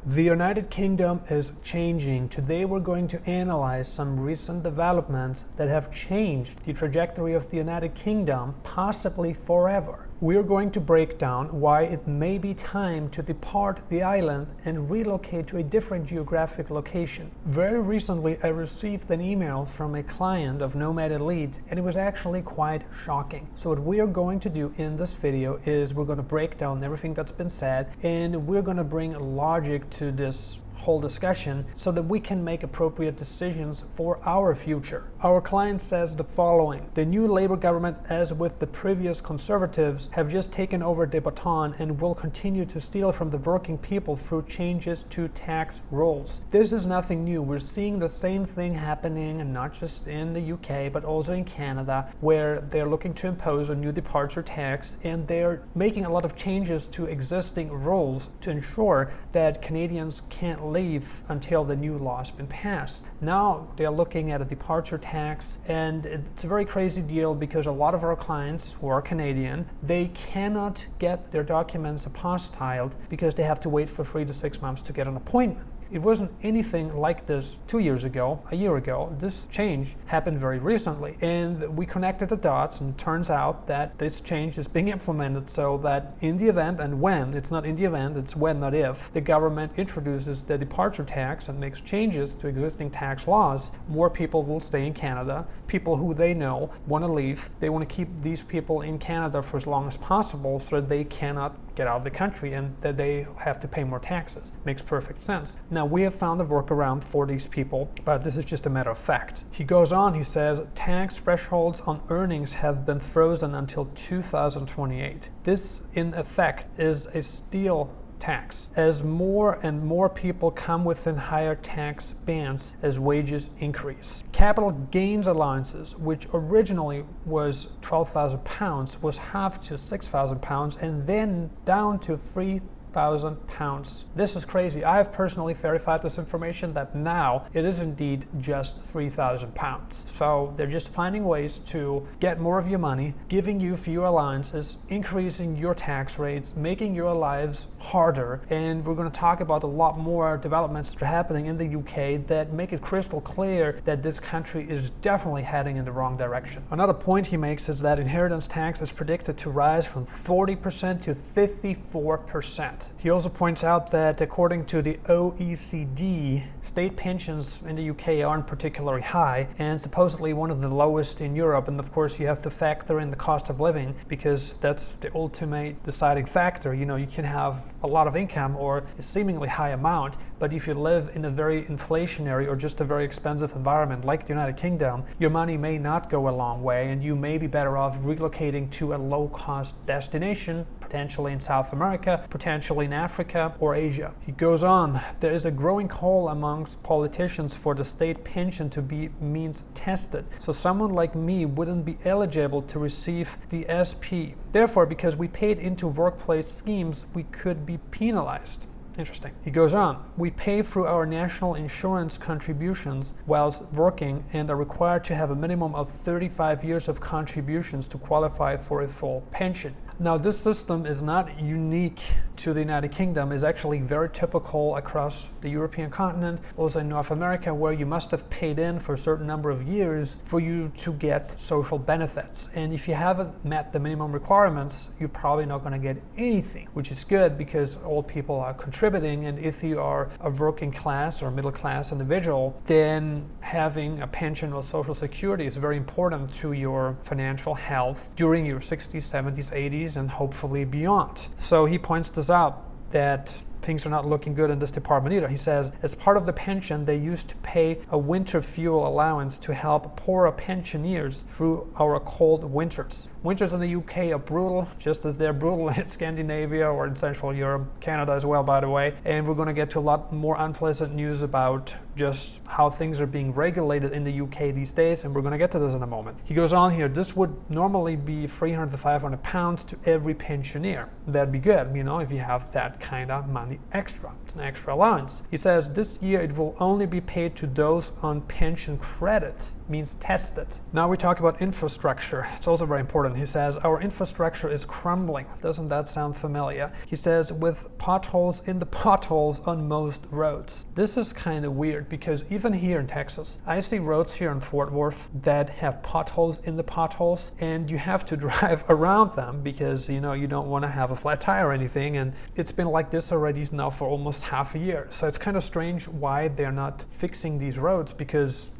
The United Kingdom is changing. Today we're going to analyze some recent developments that have changed the trajectory of the United Kingdom, possibly forever. We are going to break down why it may be time to depart the island and relocate to a different geographic location. Very recently I received an email from a client of Nomad Elite, and it was actually quite shocking. So what we are going to do in this video is we're going to break down everything that's been said, and we're going to bring logic to this whole discussion so that we can make appropriate decisions for our future. Our client says the following: the new Labour government, as with the previous Conservatives, have just taken over the baton and will continue to steal from the working people through changes to tax rules. This is nothing new. We're seeing the same thing happening, not just in the UK but also in Canada, where they're looking to impose a new departure tax, and they're making a lot of changes to existing rules to ensure that Canadians can't leave until the new law has been passed. Now they're looking at a departure tax, and it's a very crazy deal because a lot of our clients who are Canadian, they cannot get their documents apostilled because they have to wait for 3 to 6 months to get an appointment. It wasn't anything like this 2 years ago, a year ago. This change happened very recently, and we connected the dots, and it turns out that this change is being implemented so that in the event, and when, it's not in the event, it's when, not if, the government introduces the departure tax and makes changes to existing tax laws, more people will stay in Canada. People who they know want to leave. They want to keep these people in Canada for as long as possible so that they cannot get out of the country and that they have to pay more taxes. Makes perfect sense. Now, we have found a workaround for these people, but this is just a matter of fact. He goes on, he says, tax thresholds on earnings have been frozen until 2028. This, in effect, is a steal tax, as more and more people come within higher tax bands as wages increase. Capital gains allowances, which originally was £12,000, was halved to £6,000 and then down to £3,000. This is crazy. I have personally verified this information that now it is indeed just £3,000. So they're just finding ways to get more of your money, giving you fewer allowances, increasing your tax rates, making your lives harder. And we're going to talk about a lot more developments that are happening in the UK that make it crystal clear that this country is definitely heading in the wrong direction. Another point he makes is that inheritance tax is predicted to rise from 40% to 54%. He also points out that according to the OECD, state pensions in the UK aren't particularly high and supposedly one of the lowest in Europe. And of course you have to factor in the cost of living because that's the ultimate deciding factor. You know, you can have a lot of income or a seemingly high amount, but if you live in a very inflationary or just a very expensive environment like the United Kingdom, your money may not go a long way and you may be better off relocating to a low-cost destination, potentially in South America, potentially in Africa or Asia. He goes on, there is a growing call amongst politicians for the state pension to be means tested. So someone like me wouldn't be eligible to receive the SP. Therefore, because we paid into workplace schemes, we could be penalized. Interesting. He goes on, we pay through our national insurance contributions whilst working and are required to have a minimum of 35 years of contributions to qualify for a full pension. Now, this system is not unique to the United Kingdom. It's actually very typical across the European continent, also in North America, where you must have paid in for a certain number of years for you to get social benefits. And if you haven't met the minimum requirements, you're probably not going to get anything, which is good because all people are contributing. And if you are a working class or middle class individual, then having a pension or social security is very important to your financial health during your 60s, 70s, 80s, and hopefully beyond. So he points this out that things are not looking good in this department either. He says, as part of the pension, they used to pay a winter fuel allowance to help poorer pensioners through our cold winters. Winters in the UK are brutal, just as they're brutal in Scandinavia or in Central Europe, Canada as well, by the way. And we're going to get to a lot more unpleasant news about just how things are being regulated in the UK these days, and we're going to get to this in a moment. He goes on here, this would normally be £300 to £500 to every pensioner. That'd be good, you know, if you have that kind of money money extra. It's an extra allowance. He says this year it will only be paid to those on pension credit, means tested. Now we talk about infrastructure. It's also very important. He says our infrastructure is crumbling. Doesn't that sound familiar? He says with potholes in the potholes on most roads. This is kind of weird because even here in Texas, I see roads here in Fort Worth that have potholes in the potholes, and you have to drive around them because you don't want to have a flat tire or anything, and it's been like this already now for almost half a year. So it's kind of strange why they're not fixing these roads because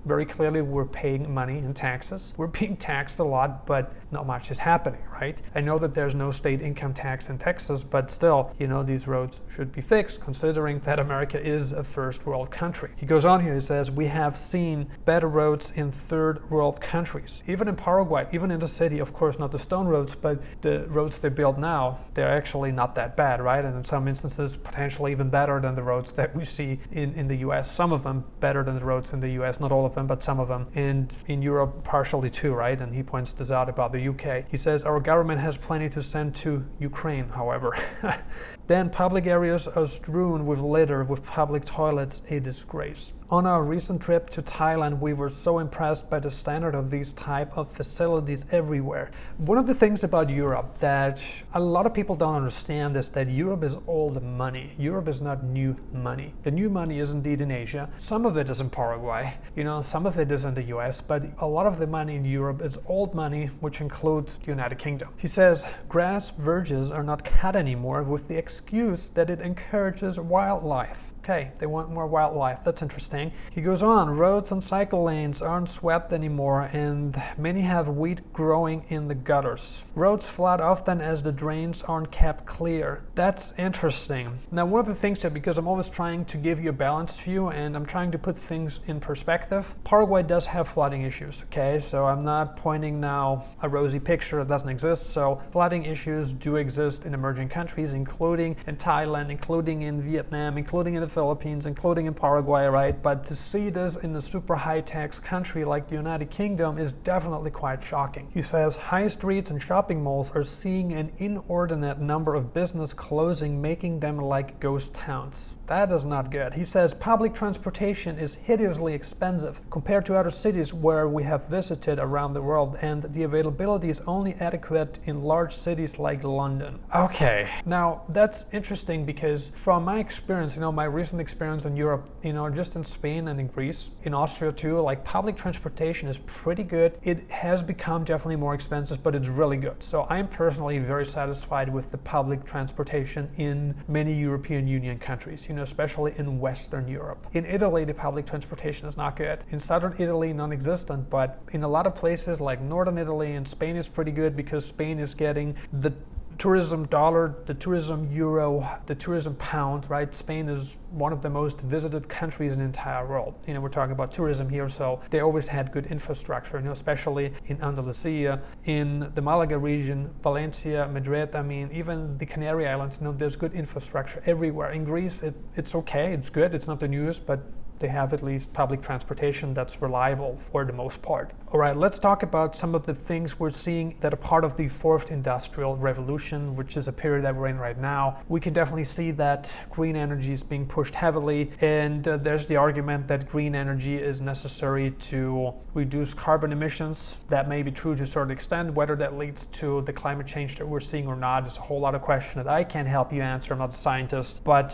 very clearly we're paying money in taxes. We're being taxed a lot, but not much is happening, right? I know that there's no state income tax in Texas, but still, these roads should be fixed considering that America is a first world country. He goes on here, he says, we have seen better roads in third world countries. Even in Paraguay, even in the city, of course, not the stone roads, but the roads they build now, they're actually not that bad, right? And in some instances, potentially even better than the roads that we see in the US. Some of them better than the roads in the US. Not all of them, but some of them. And in Europe, partially too, right? And he points this out about the UK. He says, our government has plenty to send to Ukraine, however. Then public areas are strewn with litter, with public toilets, a disgrace. On our recent trip to Thailand, we were so impressed by the standard of these type of facilities everywhere. One of the things about Europe that a lot of people don't understand is that Europe is old money. Europe is not new money. The new money is indeed in Asia. Some of it is in Paraguay, some of it is in the US, but a lot of the money in Europe is old money, which includes the United Kingdom. He says grass verges are not cut anymore with the excuse that it encourages wildlife. Okay, they want more wildlife. That's interesting. He goes on, roads and cycle lanes aren't swept anymore, and many have weed growing in the gutters. Roads flood often as the drains aren't kept clear. That's interesting. Now, one of the things that, because I'm always trying to give you a balanced view and I'm trying to put things in perspective, Paraguay does have flooding issues, okay? So I'm not pointing now a rosy picture that doesn't exist. So flooding issues do exist in emerging countries, including in Thailand, including in Vietnam, including in the Philippines, including in Paraguay, right? But to see this in a super high-tax country like the United Kingdom is definitely quite shocking. He says high streets and shopping malls are seeing an inordinate number of business closing, making them like ghost towns. That is not good. He says public transportation is hideously expensive compared to other cities where we have visited around the world, and the availability is only adequate in large cities like London. Okay, now that's interesting because from my experience, my recent experience in Europe, just in Spain and in Greece, in Austria too, like public transportation is pretty good. It has become definitely more expensive, but it's really good. So I'm personally very satisfied with the public transportation in many European Union countries, especially in Western Europe. In Italy, the public transportation is not good. In Southern Italy, non-existent, but in a lot of places like Northern Italy and Spain is pretty good because Spain is getting the tourism dollar, the tourism euro, the tourism pound, right? Spain is one of the most visited countries in the entire world. We're talking about tourism here, so they always had good infrastructure, especially in Andalusia, in the Malaga region, Valencia, Madrid, even the Canary Islands, there's good infrastructure everywhere. In Greece, it's okay, it's good, it's not the newest, but they have at least public transportation that's reliable for the most part. All right, let's talk about some of the things we're seeing that are part of the fourth industrial revolution, which is a period that we're in right now. We can definitely see that green energy is being pushed heavily, and there's the argument that green energy is necessary to reduce carbon emissions. That may be true to a certain extent. Whether that leads to the climate change that we're seeing or not is a whole lot of question that I can't help you answer. I'm not a scientist, but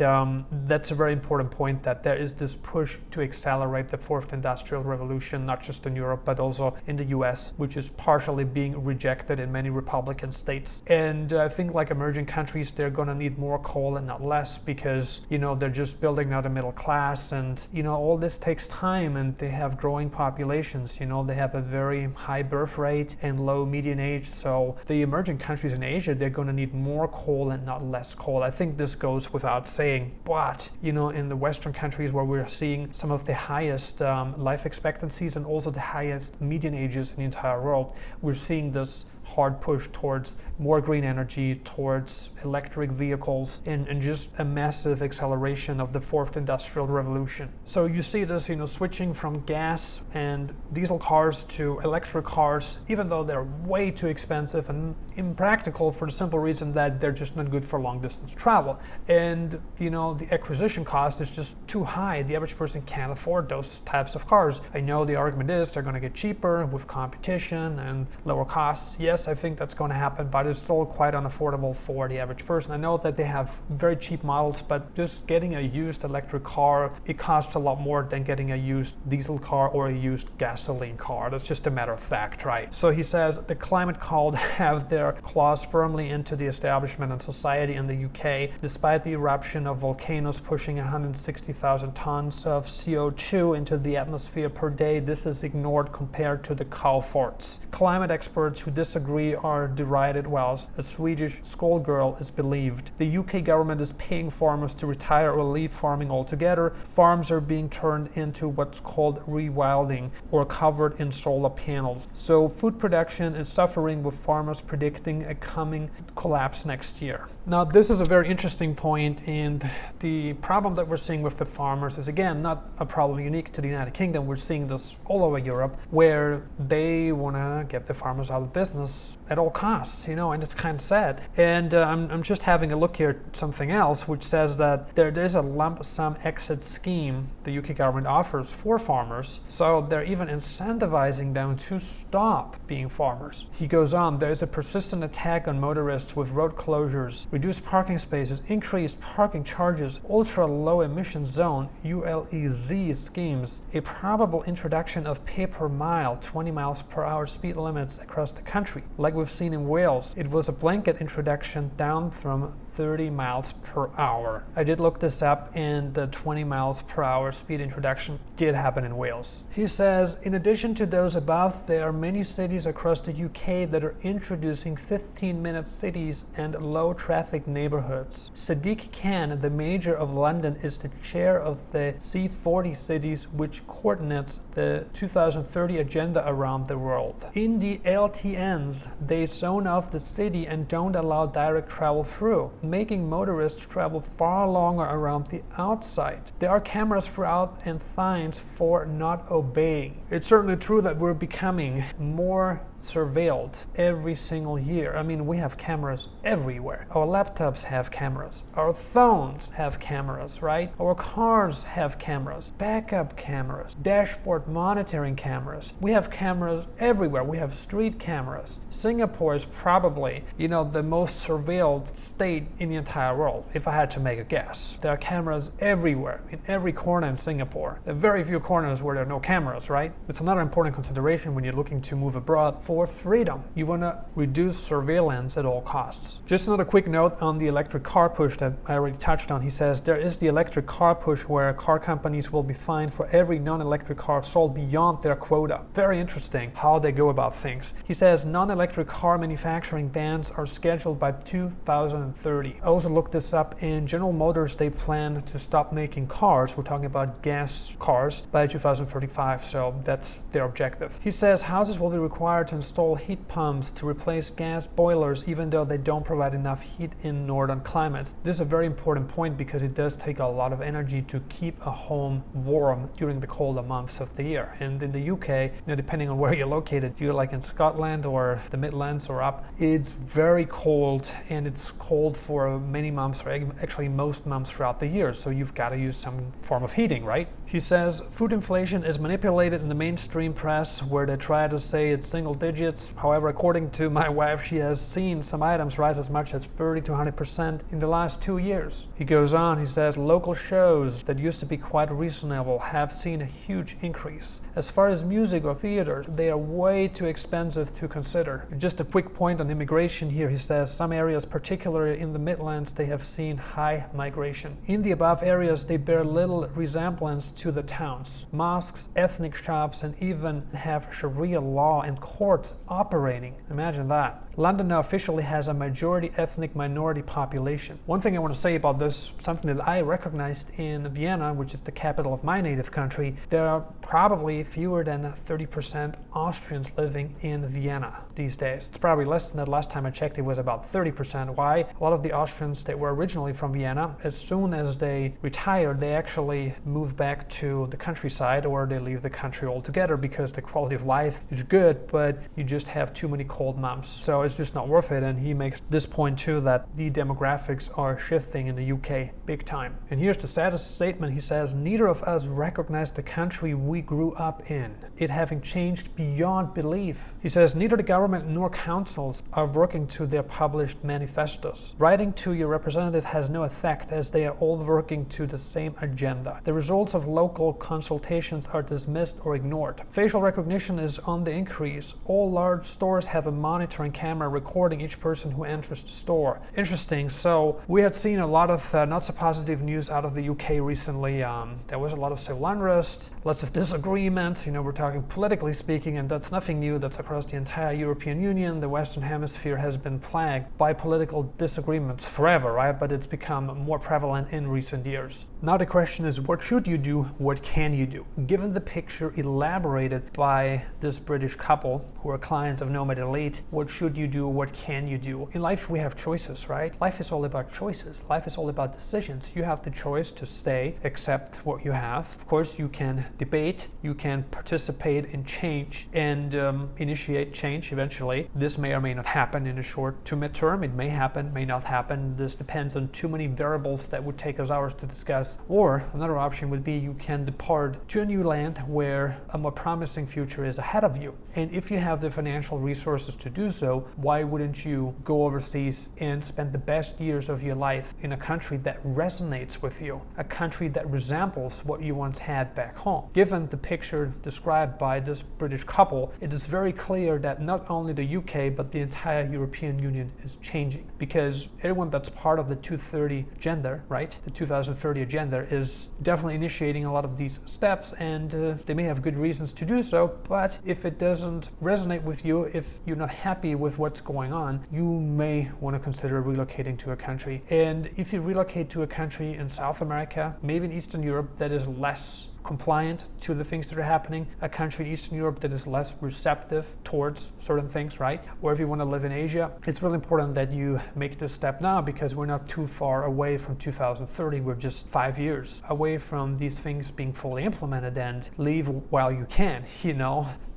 that's a very important point, that there is this push to accelerate the fourth industrial revolution, not just in Europe, but also in the US, which is partially being rejected in many Republican states. And I think like emerging countries, they're going to need more coal and not less because, they're just building out a middle class, and, all this takes time, and they have growing populations, they have a very high birth rate and low median age. So the emerging countries in Asia, they're going to need more coal and not less coal. I think this goes without saying, but, in the Western countries where we're seeing some of the highest life expectancies and also the highest median ages in the entire world, we're seeing this hard push towards more green energy, towards electric vehicles, and just a massive acceleration of the fourth industrial revolution. So you see this, switching from gas and diesel cars to electric cars, even though they're way too expensive and impractical for the simple reason that they're just not good for long distance travel. And the acquisition cost is just too high. The average person can't afford those types of cars. I know the argument is they're going to get cheaper with competition and lower costs. Yes, I think that's going to happen, but it's still quite unaffordable for the average person. I know that they have very cheap models, but just getting a used electric car, it costs a lot more than getting a used diesel car or a used gasoline car. That's just a matter of fact, right? So he says the climate cult have their claws firmly into the establishment and society in the UK, despite the eruption of volcanoes pushing 160,000 tons of CO2 into the atmosphere per day. This is ignored compared to the cow forts. Climate experts who disagree are derided, whilst a Swedish schoolgirl is believed. The UK government is paying farmers to retire or leave farming altogether. Farms are being turned into what's called rewilding or covered in solar panels. So food production is suffering, with farmers predicting a coming collapse next year. Now this is a very interesting point, and the problem that we're seeing with the farmers is again not a problem unique to the United Kingdom. We're seeing this all over Europe, where they want to get the farmers out of business at all costs, and it's kind of sad. And I'm just having a look here at something else, which says that there's a lump sum exit scheme the UK government offers for farmers, so they're even incentivizing them to stop being farmers. He goes on, there's a persistent attack on motorists with road closures, reduced parking spaces, increased parking charges, ultra low emission zone ULEZ schemes, a probable introduction of pay per mile, 20 miles per hour speed limits across the country, like we've seen in Wales. It was a blanket introduction down from 30 miles per hour. I did look this up, and the 20 miles per hour speed introduction did happen in Wales. He says, in addition to those above, there are many cities across the UK that are introducing 15-minute cities and low traffic neighborhoods. Sadiq Khan, the mayor of London, is the chair of the C40 cities, which coordinates the 2030 agenda around the world. In the LTNs, they zone off the city and don't allow direct travel through, making motorists travel far longer around the outside. There are cameras throughout and fines for not obeying. It's certainly true that we're becoming more surveilled every single year. I mean, we have cameras everywhere. Our laptops have cameras. Our phones have cameras, right? Our cars have cameras, backup cameras, dashboard monitoring cameras. We have cameras everywhere. We have street cameras. Singapore is probably, the most surveilled state in the entire world, if I had to make a guess. There are cameras everywhere, in every corner in Singapore. There are very few corners where there are no cameras, right? It's another important consideration when you're looking to move abroad. For freedom, you want to reduce surveillance at all costs. Just another quick note on the electric car push that I already touched on. He says there is the electric car push where car companies will be fined for every non-electric car sold beyond their quota. Very interesting how they go about things. He says non-electric car manufacturing bans are scheduled by 2030. I also looked this up. In General Motors, they plan to stop making cars, we're talking about gas cars, by 2035, so that's their objective. He says houses will be required to install heat pumps to replace gas boilers, even though they don't provide enough heat in northern climates. This is a very important point because it does take a lot of energy to keep a home warm during the colder months of the year. And in the UK, depending on where you're located, if you're like in Scotland or the Midlands or up, it's very cold, and it's cold for many months, or actually most months throughout the year. So you've got to use some form of heating, right? He says food inflation is manipulated in the mainstream press, where they try to say it's single digits. However, according to my wife, she has seen some items rise as much as 30 to 100% in the last 2 years. He goes on, he says local shows that used to be quite reasonable have seen a huge increase. As far as music or theaters, they are way too expensive to consider. Just a quick point on immigration here. He says some areas, particularly in the Midlands, they have seen high migration. In the above areas, they bear little resemblance to the towns. Mosques, ethnic shops, and even have Sharia law and court courts operating. Imagine that. London now officially has a majority ethnic minority population. One thing I want to say about this, something that I recognized in Vienna, which is the capital of my native country, there are probably fewer than 30% Austrians living in Vienna these days. It's probably less than that. Last time I checked, it was about 30%. Why? A lot of the Austrians that were originally from Vienna, as soon as they retired, they actually moved back to the countryside, or they leave the country altogether because the quality of life is good, but you just have too many cold months. So it's just not worth it. And he makes this point too, that the demographics are shifting in the UK big time. And here's the saddest statement. He says, neither of us recognize the country we grew up in, it having changed beyond belief. He says, neither the government nor councils are working to their published manifestos. Writing to your representative has no effect, as they are all working to the same agenda. The results of local consultations are dismissed or ignored. Facial recognition is on the increase. All large stores have a monitoring camera recording each person who enters the store. Interesting. So we had seen a lot of not so positive news out of the UK recently. There was a lot of civil unrest, lots of disagreements. We're talking politically speaking, and that's nothing new. That's across the entire European Union. The Western Hemisphere has been plagued by political disagreements forever, right? But it's become more prevalent in recent years. Now the question is, what should you do? What can you do? Given the picture elaborated by this British couple who are clients of Nomad Elite, what should you do? What can you do? In life, we have choices, right? Life is all about choices. Life is all about decisions. You have the choice to stay, accept what you have. Of course, you can debate, you can participate in change and initiate change eventually. This may or may not happen in the short to midterm. It may happen, may not happen. This depends on too many variables that would take us hours to discuss. Or another option would be you can depart to a new land where a more promising future is ahead of you. And if you have the financial resources to do so, why wouldn't you go overseas and spend the best years of your life in a country that resonates with you, a country that resembles what you once had back home? Given the picture described by this British couple, it is very clear that not only the UK, but the entire European Union is changing, because everyone that's part of the 2030 agenda, right? The 2030 agenda is definitely initiating a lot of these steps, and they may have good reasons to do so, but if it doesn't resonate with you, if you're not happy with what's going on, you may want to consider relocating to a country. And if you relocate to a country in South America, maybe in Eastern Europe, that is less compliant to the things that are happening, a country in Eastern Europe that is less receptive towards certain things, right? Or if you want to live in Asia, it's really important that you make this step now, because we're not too far away from 2030. We're just 5 years away from these things being fully implemented. And leave while you can,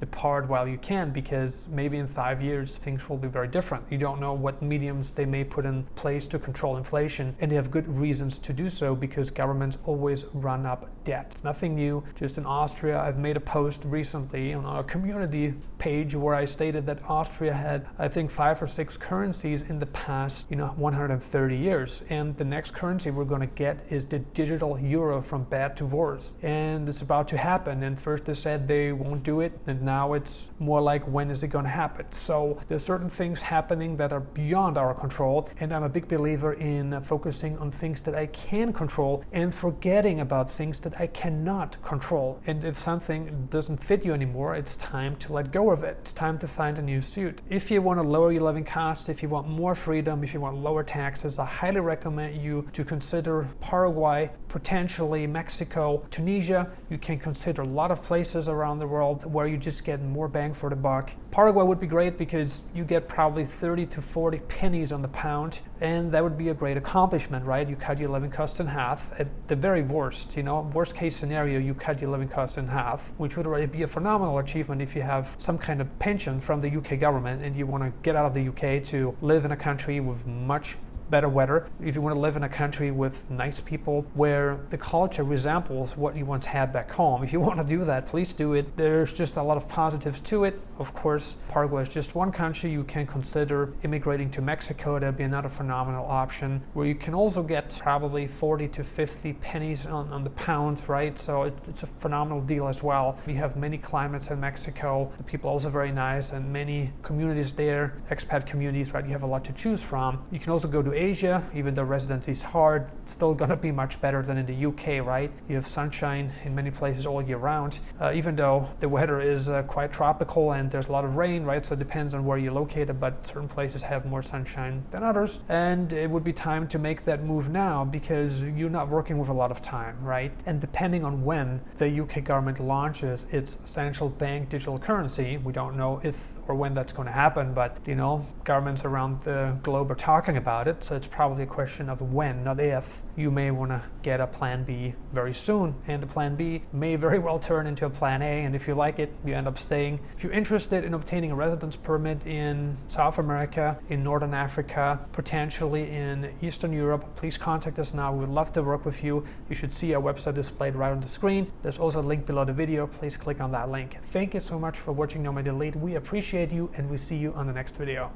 depart while you can, because maybe in 5 years things will be very different. You don't know what mediums they may put in place to control inflation, and they have good reasons to do so, because governments always run up debt. It's nothing new. Just in Austria, I've made a post recently on our community page where I stated that Austria had, I think, 5 or 6 currencies in the past 130 years, and the next currency we're going to get is the digital euro, from bad to worse, and it's about to happen. And first they said they won't do it, and now it's more like, when is it going to happen? So there's certain things happening that are beyond our control, and I'm a big believer in focusing on things that I can control and forgetting about things that I cannot control. And if something doesn't fit you anymore, it's time to let go of it. It's time to find a new suit. If you want to lower your living costs, if you want more freedom, if you want lower taxes, I highly recommend you to consider Paraguay, potentially Mexico, Tunisia. You can consider a lot of places around the world where you just get more bang for the buck. Paraguay would be great because you get probably 30 to 40 pennies on the pound, and that would be a great accomplishment, right? You cut your living costs in half. At the very worst, worst case scenario, you cut your living costs in half, which would already be a phenomenal achievement if you have some kind of pension from the UK government and you want to get out of the UK to live in a country with much better weather. If you want to live in a country with nice people where the culture resembles what you once had back home, if you want to do that, please do it. There's just a lot of positives to it. Of course, Paraguay is just one country. You can consider immigrating to Mexico. That'd be another phenomenal option, where you can also get probably 40 to 50 pennies on the pound, right? So it's a phenomenal deal as well. We have many climates in Mexico. The people are also very nice, and many communities there, expat communities, right? You have a lot to choose from. You can also go to Asia, even though residency is hard, it's still going to be much better than in the UK, right? You have sunshine in many places all year round, even though the weather is quite tropical and there's a lot of rain, right? So it depends on where you're located, but certain places have more sunshine than others. And it would be time to make that move now because you're not working with a lot of time, right? And depending on when the UK government launches its central bank digital currency, we don't know if or when that's going to happen, but governments around the globe are talking about it, so it's probably a question of when, not if. You may want to get a plan B very soon, and the plan B may very well turn into a plan A, and if you like it, you end up staying. If you're interested in obtaining a residence permit in South America, in Northern Africa, potentially in Eastern Europe, please contact us now. We would love to work with you. You should see our website displayed right on the screen. There's also a link below the video. Please click on that link. Thank you so much for watching Nomad Elite. We appreciate you, and we see you on the next video.